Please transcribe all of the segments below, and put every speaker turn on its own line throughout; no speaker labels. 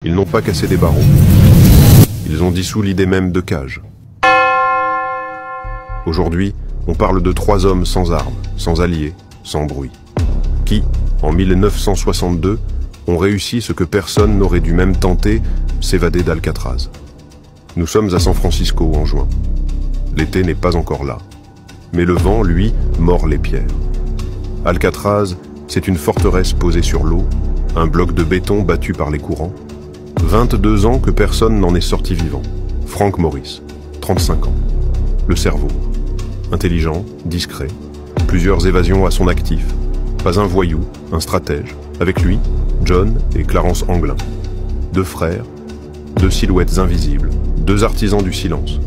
Ils n'ont pas cassé des barreaux. Ils ont dissous l'idée même de cage. Aujourd'hui, on parle de 3 hommes sans armes, sans alliés, sans bruit, qui, en 1962, ont réussi ce que personne n'aurait dû même tenter, s'évader d'Alcatraz. Nous sommes à San Francisco en juin. L'été n'est pas encore là. Mais le vent, lui, mord les pierres. Alcatraz, c'est une forteresse posée sur l'eau, un bloc de béton battu par les courants. 22 ans que personne n'en est sorti vivant. Frank Morris, 35 ans. Le cerveau. Intelligent, discret. Plusieurs évasions à son actif. Pas un voyou, un stratège. Avec lui, John et Clarence Anglin. 2 frères, 2 silhouettes invisibles, 2 artisans du silence.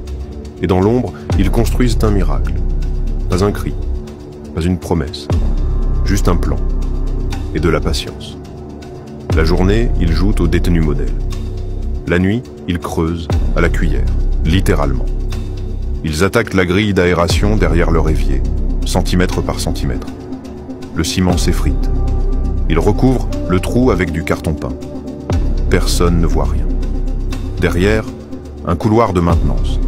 Et dans l'ombre, ils construisent un miracle. Pas un cri, pas une promesse, juste un plan. Et de la patience. La journée, ils jouent au détenu modèle. La nuit, ils creusent à la cuillère, littéralement. Ils attaquent la grille d'aération derrière leur évier, centimètre par centimètre. Le ciment s'effrite. Ils recouvrent le trou avec du carton peint. Personne ne voit rien. Derrière, un couloir de maintenance.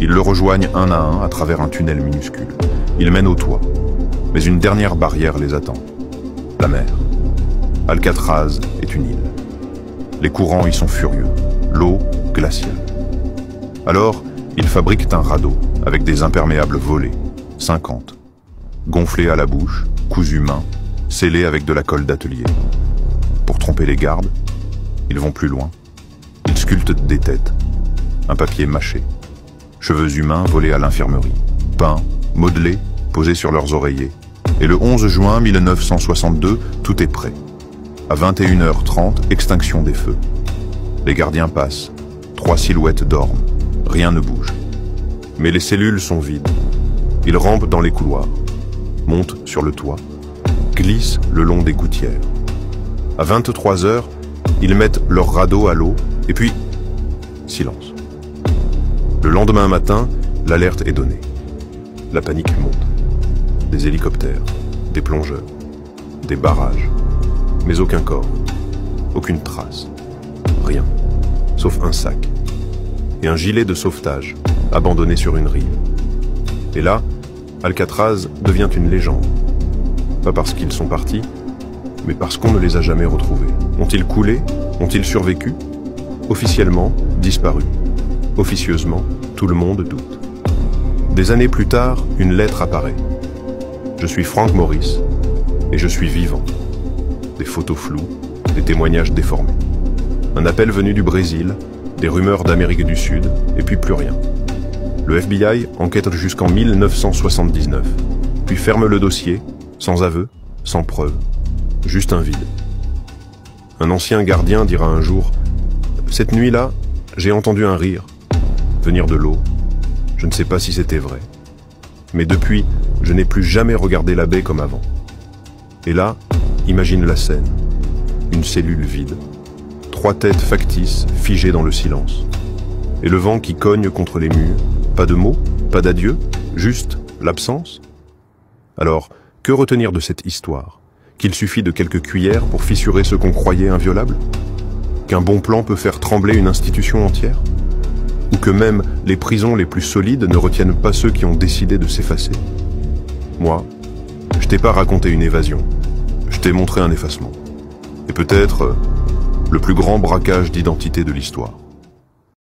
Ils le rejoignent un à un à travers un tunnel minuscule. Ils mènent au toit. Mais une dernière barrière les attend. La mer. Alcatraz est une île. Les courants y sont furieux. L'eau, glaciale. Alors, ils fabriquent un radeau avec des imperméables volés, 50. Gonflés à la bouche, cousus main, scellés avec de la colle d'atelier. Pour tromper les gardes, ils vont plus loin. Ils sculptent des têtes, un papier mâché, cheveux humains volés à l'infirmerie, peints, modelés, posés sur leurs oreillers. Et le 11 juin 1962, tout est prêt. À 21h30, extinction des feux. Les gardiens passent. 3 silhouettes dorment. Rien ne bouge. Mais les cellules sont vides. Ils rampent dans les couloirs, montent sur le toit, glissent le long des gouttières. À 23h, ils mettent leur radeau à l'eau, et puis, silence. Le lendemain matin, l'alerte est donnée. La panique monte. Des hélicoptères, des plongeurs, des barrages. Mais aucun corps, aucune trace, rien, sauf un sac et un gilet de sauvetage abandonné sur une rive. Et là, Alcatraz devient une légende. Pas parce qu'ils sont partis, mais parce qu'on ne les a jamais retrouvés. Ont-ils coulé? Ont-ils survécu? Officiellement, disparus. Officieusement, tout le monde doute. Des années plus tard, une lettre apparaît. Je suis Frank Morris et je suis vivant. Des photos floues, des témoignages déformés. Un appel venu du Brésil, des rumeurs d'Amérique du Sud, et puis plus rien. Le FBI enquête jusqu'en 1979, puis ferme le dossier, sans aveu, sans preuve, juste un vide. Un ancien gardien dira un jour « Cette nuit-là, j'ai entendu un rire, venir de l'eau. Je ne sais pas si c'était vrai. Mais depuis, je n'ai plus jamais regardé la baie comme avant. » Et là, imagine la scène. Une cellule vide. 3 têtes factices figées dans le silence. Et le vent qui cogne contre les murs. Pas de mots, pas d'adieu, juste l'absence. Alors, que retenir de cette histoire? Qu'il suffit de quelques cuillères pour fissurer ce qu'on croyait inviolable? Qu'un bon plan peut faire trembler une institution entière? Ou que même les prisons les plus solides ne retiennent pas ceux qui ont décidé de s'effacer? Moi, je t'ai pas raconté une évasion. Je t'ai montré un effacement. Et peut-être le plus grand braquage d'identité de l'histoire.